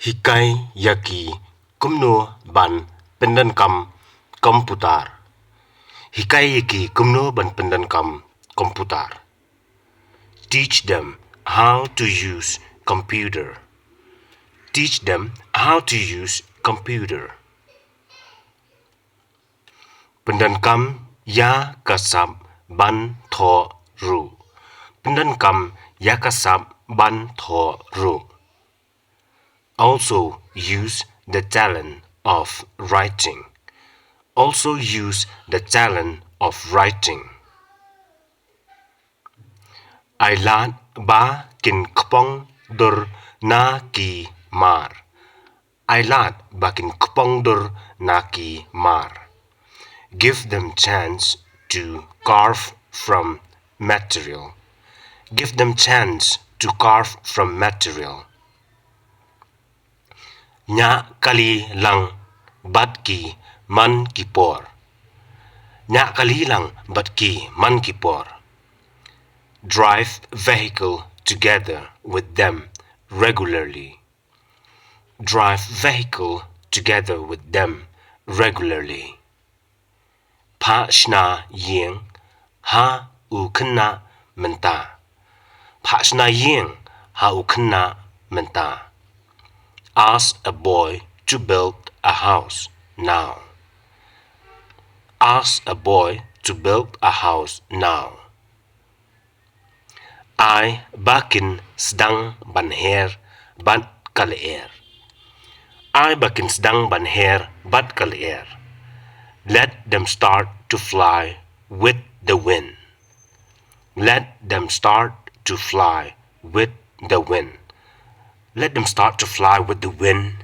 Hikai yaki kumno ban pendankam komputar. Hikai yaki kumno ban pendankam komputar. Teach them how to use computer. Teach them how to use computer. Pendankam ya kasab ban tho ru. Pendankam ya kasab ban tho ru. Also use the talent of writing. Also use the talent of writing. Ai lat ba kin kpong dur na ki mar. Ai lat ba kin kpong dur na ki mar. Give them chance to carve from material. Give them chance to carve from material. Nya kali lang bat ki man ki por. Nya kali lang bat ki man ki por. Drive vehicle together with them regularly. Drive vehicle together with them regularly. Pa shna ying ha u khynnah menta. Pa shna ying ha u khynnah menta. Ask a boy to build a house now. Ask a boy to build a house now. Ai bakin sedang banher bat kaleer. Ai bakin sedang banher bat kaleer. Let them start to fly with the wind. Let them start to fly with the wind. Let them start to fly with the wind.